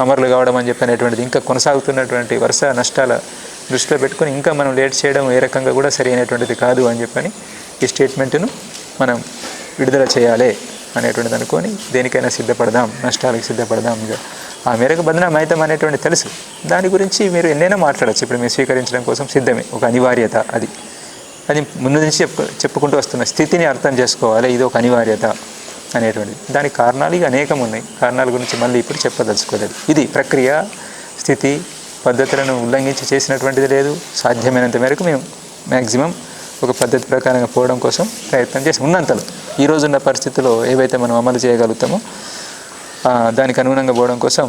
అమరులు కావడం అని చెప్పనేటువంటిది ఇంకా కొనసాగుతున్నటువంటి వరుస నష్టాల దృష్టిలో పెట్టుకొని ఇంకా మనం లేట్ చేయడం ఏ రకంగా కూడా సరి అయినటువంటిది కాదు అని చెప్పని ఈ స్టేట్మెంట్ను మనం విడుదల చేయాలి అనేటువంటిది అనుకొని దేనికైనా సిద్ధపడదాం, నష్టాలకు సిద్ధపడదాం. ఇక ఆ మేరకు బదనాం అవుతాం అనేటువంటి తెలుసు. దాని గురించి మీరు ఎన్నైనా మాట్లాడచ్చు. ఇప్పుడు మీరు స్వీకరించడం కోసం సిద్ధమే, ఒక అనివార్యత. అది ముందు నుంచి చెప్పుకుంటూ వస్తున్న స్థితిని అర్థం చేసుకోవాలి. ఇది ఒక అనివార్యత అనేటువంటిది. దానికి కారణాలు ఇక అనేకం ఉన్నాయి. కారణాల గురించి మళ్ళీ ఇప్పుడు చెప్పదలుచుకోలేదు. ఇది ప్రక్రియ, స్థితి, పద్ధతులను ఉల్లంఘించి చేసినటువంటిది లేదు. సాధ్యమైనంత మేరకు మేము మ్యాక్సిమం ఒక పద్ధతి ప్రకారంగా పోవడం కోసం ప్రయత్నం చేసి ఉన్నంతలో ఈ రోజున్న పరిస్థితుల్లో ఏవైతే మనం అమలు చేయగలుగుతామో దానికి అనుగుణంగా పోవడం కోసం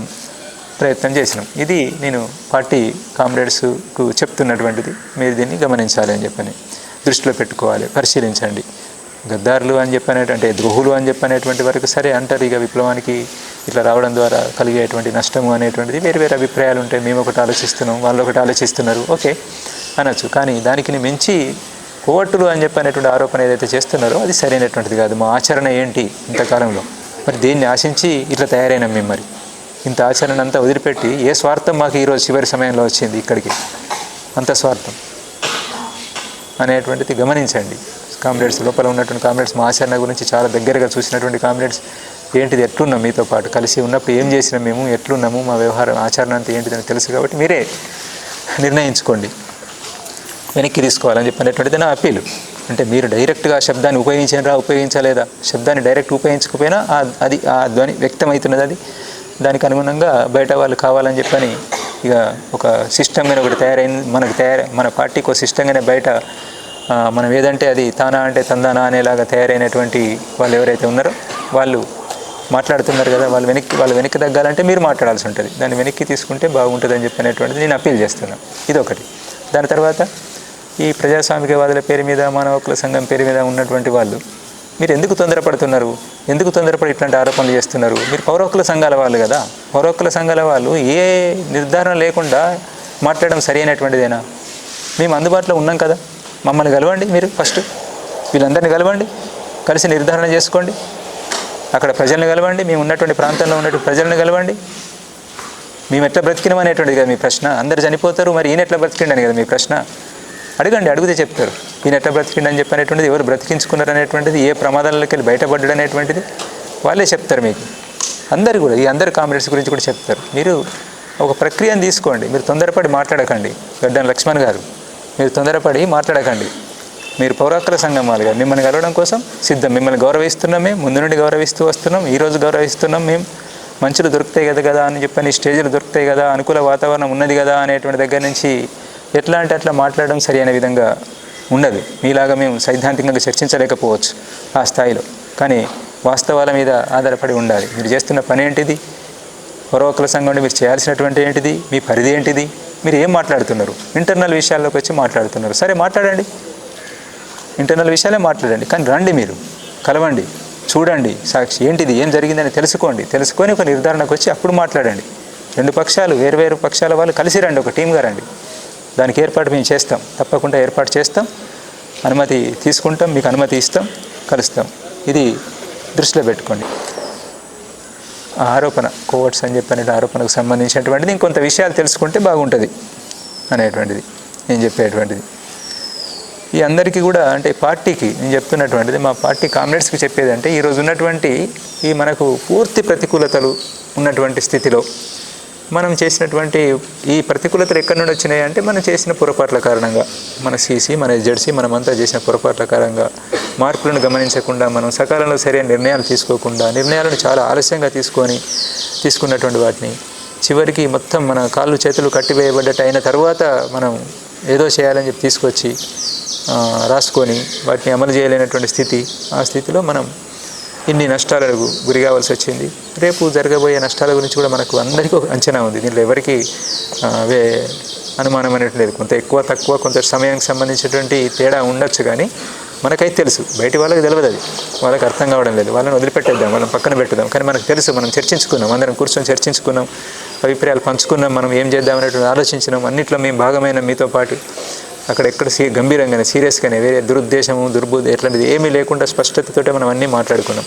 ప్రయత్నం చేసినాం. ఇది నేను పార్టీ కామ్రేడ్స్కు చెప్తున్నటువంటిది. మీరు దీన్ని గమనించాలి అని చెప్పని, దృష్టిలో పెట్టుకోవాలి, పరిశీలించండి. గద్దారులు అని చెప్పనేటువంటి, ద్రోహులు అని చెప్పనేటువంటి వరకు సరే అంటారు. ఇక విప్లవానికి ఇట్లా రావడం ద్వారా కలిగేటువంటి నష్టము అనేటువంటిది వేరు వేరు అభిప్రాయాలు ఉంటాయి. మేము ఒకటి ఆలోచిస్తున్నాం, వాళ్ళు ఒకటి ఆలోచిస్తున్నారు, ఓకే అనొచ్చు. కానీ దానికి మించి కోవట్టులు అని చెప్పనేటువంటి ఆరోపణ ఏదైతే చేస్తున్నారో అది సరైనటువంటిది కాదు. మా ఆచరణ ఏంటి ఇంతకాలంలో, మరి దేన్ని ఆశించి ఇట్లా తయారైనాం మేము? మరి ఇంత ఆచరణ అంతా వదిలిపెట్టి ఏ స్వార్థం మాకు ఈరోజు చివరి సమయంలో వచ్చింది ఇక్కడికి? అంత స్వార్థం అనేటువంటిది గమనించండి. కామ్రేడ్స్, లోపల ఉన్నటువంటి కామ్రేడ్స్ మా ఆచరణ గురించి చాలా దగ్గరగా చూసినటువంటి కామ్రేడ్స్, ఏంటిది, ఎట్లున్నాం, మీతో పాటు కలిసి ఉన్నప్పుడు ఏం చేసినాం, మేము ఎట్లున్నాము, మా వ్యవహారం ఆచరణ అంతా ఏంటిదని తెలుసు. కాబట్టి మీరే నిర్ణయించుకోండి, వెనక్కి తీసుకోవాలని చెప్పినటువంటిది నా అప్పీలు. అంటే మీరు డైరెక్ట్గా శబ్దాన్ని ఉపయోగించలేదా? శబ్దాన్ని డైరెక్ట్ ఉపయోగించకపోయినా అది ఆ ధ్వని వ్యక్తమవుతున్నది. అది దానికి అనుగుణంగా బయట వాళ్ళు కావాలని చెప్పని ఇక ఒక సిస్టమ్గానే ఒకటి తయారైంది. మన పార్టీకి ఒక సిస్టంగానే బయట మనం ఏదంటే అది తానా అంటే తందానా అనేలాగా తయారైనటువంటి వాళ్ళు ఎవరైతే ఉన్నారో వాళ్ళు మాట్లాడుతున్నారు కదా. వాళ్ళు వెనక్కి తగ్గాలంటే మీరు మాట్లాడాల్సి ఉంటుంది. దాన్ని వెనక్కి తీసుకుంటే బాగుంటుంది అని చెప్పినటువంటిది నేను అప్పీల్ చేస్తున్నాను. ఇదొకటి. దాని తర్వాత ఈ ప్రజాస్వామికవాదుల పేరు మీద, మానవ హక్కుల సంఘం పేరు మీద ఉన్నటువంటి వాళ్ళు, మీరు ఎందుకు తొందరపడుతున్నారు? ఎందుకు తొందరపడి ఇట్లాంటి ఆరోపణలు చేస్తున్నారు? మీరు పౌర హక్కుల సంఘాల వాళ్ళు కదా. పౌర హక్కుల సంఘాల వాళ్ళు ఏ నిర్ధారణ లేకుండా మాట్లాడడం సరి అయినటువంటిదేనా? మేము అందుబాటులో ఉన్నాం కదా, మమ్మల్ని కలవండి. మీరు ఫస్ట్ వీళ్ళందరినీ కలవండి, కలిసి నిర్ధారణ చేసుకోండి. అక్కడ ప్రజలను కలవండి, మేము ఉన్నటువంటి ప్రాంతంలో ఉన్నటువంటి ప్రజలను కలవండి. మేము ఎట్లా బ్రతికినాం అనేటువంటిది కదా మీ ప్రశ్న. అందరు చనిపోతారు, మరి ఈయన ఎట్లా బ్రతికిండని కదా మీ ప్రశ్న. అడగండి, అడిగితే చెప్తారు. ఈయన ఎట్లా బ్రతికిండని చెప్పనేటువంటిది, ఎవరు బ్రతికించుకున్నారు అనేటువంటిది, ఏ ప్రమాదాలకి వెళ్ళి బయటపడ్డాడు అనేటువంటిది వాళ్ళే చెప్తారు మీకు. అందరు కూడా, ఈ అందరు కామ్రేడ్స్ గురించి కూడా చెప్తారు. మీరు ఒక ప్రక్రియను తీసుకోండి. మీరు తొందరపడి మాట్లాడకండి. గడ్డం లక్ష్మణ్ గారు, మీరు తొందరపడి మాట్లాడకండి. మీరు పౌర హక్కుల సంఘం వాళ్ళుగా మిమ్మల్ని కలవడం కోసం సిద్ధం. మిమ్మల్ని గౌరవిస్తున్నాం, మేము ముందు నుండి గౌరవిస్తూ వస్తున్నాం, ఈరోజు గౌరవిస్తున్నాం. మేము మంచులు దొరుకుతాయి కదా అని చెప్పని, స్టేజ్లు దొరుకుతాయి కదా, అనుకూల వాతావరణం ఉన్నది కదా అనేటువంటి దగ్గర నుంచి ఎట్లా అంటే అట్లా మాట్లాడడం సరి అయిన విధంగా ఉండదు. మీలాగా మేము సైద్ధాంతికంగా చర్చించలేకపోవచ్చు ఆ స్థాయిలో, కానీ వాస్తవాల మీద ఆధారపడి ఉండాలి. మీరు చేస్తున్న పని ఏంటిది? పౌర హక్కుల సంఘం మీరు చేయాల్సినటువంటి ఏంటిది? మీ పరిధి ఏంటిది? మీరు ఏం మాట్లాడుతున్నారు? ఇంటర్నల్ విషయాల్లోకి వచ్చి మాట్లాడుతున్నారు. సరే మాట్లాడండి, ఇంటర్నల్ విషయాలే మాట్లాడండి. కానీ రండి, మీరు కలవండి, చూడండి, సాక్షి ఏంటిది, ఏం జరిగిందని తెలుసుకొని ఒక నిర్ధారణకు వచ్చి అప్పుడు మాట్లాడండి. రెండు పక్షాలు, వేరు పక్షాల వాళ్ళు కలిసి రండి, ఒక టీమ్గా రండి. దానికి ఏర్పాటు మేము చేస్తాం, తప్పకుండా ఏర్పాటు చేస్తాం. అనుమతి తీసుకుంటాం, మీకు అనుమతి ఇస్తాం, కలుస్తాం. ఇది దృష్టిలో పెట్టుకోండి. ఆ ఆరోపణ, కోవర్ట్స్ అని చెప్పిన ఆరోపణకు సంబంధించినటువంటిది ఇంకొంత విషయాలు తెలుసుకుంటే బాగుంటుంది అనేటువంటిది నేను చెప్పేటువంటిది. ఈ అందరికీ కూడా, అంటే పార్టీకి నేను చెప్తున్నటువంటిది, మా పార్టీ కామ్రేడ్స్కి చెప్పేది అంటే, ఈరోజు ఉన్నటువంటి ఈ మనకు పూర్తి ప్రతికూలతలు ఉన్నటువంటి స్థితిలో మనం చేసినటువంటి ఈ ప్రతికూలతలు ఎక్కడి నుండి వచ్చినాయి అంటే, మనం చేసిన పొరపాట్ల కారణంగా, మన సీసీ, మన ఎస్జెడ్సీ, మనమంతా చేసిన పొరపాట్ల కారణంగా, మార్పులను గమనించకుండా, మనం సకాలంలో సరైన నిర్ణయాలు తీసుకోకుండా, నిర్ణయాలను చాలా ఆలస్యంగా తీసుకున్నటువంటి వాటిని చివరికి మొత్తం మన కాళ్ళు చేతులు కట్టివేయబడ్డట్టు అయిన తర్వాత మనం ఏదో చేయాలని చెప్పి తీసుకొచ్చి రాసుకొని వాటిని అమలు చేయలేనటువంటి స్థితి, ఆ స్థితిలో మనం ఇన్ని నష్టాలకు గురి కావాల్సి వచ్చింది. రేపు జరగబోయే నష్టాల గురించి కూడా మనకు అందరికీ ఒక అంచనా ఉంది. దీంట్లో ఎవరికి అనుమానం అనేది లేదు. కొంత ఎక్కువ తక్కువ, కొంత సమయానికి సంబంధించినటువంటి తేడా ఉండొచ్చు, కానీ మనకైతే తెలుసు. బయటి వాళ్ళకి తెలియదు, అది వాళ్ళకి అర్థం కావడం లేదు. వాళ్ళని వదిలిపెట్టేద్దాం, వాళ్ళని పక్కన పెట్టుదాం. కానీ మనకు తెలుసు, మనం చర్చించుకున్నాం, అందరం కూర్చొని చర్చించుకున్నాం, అభిప్రాయాలు పంచుకున్నాం, మనం ఏం చేద్దామనేటువంటి ఆలోచించినాం. అన్నింటిలో మేము భాగమైన మీతో పాటు అక్కడెక్కడ గంభీరంగానే, సీరియస్గానే, వేరే దురుద్దేశము, దుర్బుద్ధి ఎట్లాంటిది ఏమీ లేకుండా స్పష్టతతోటే మనం అన్నీ మాట్లాడుకున్నాం.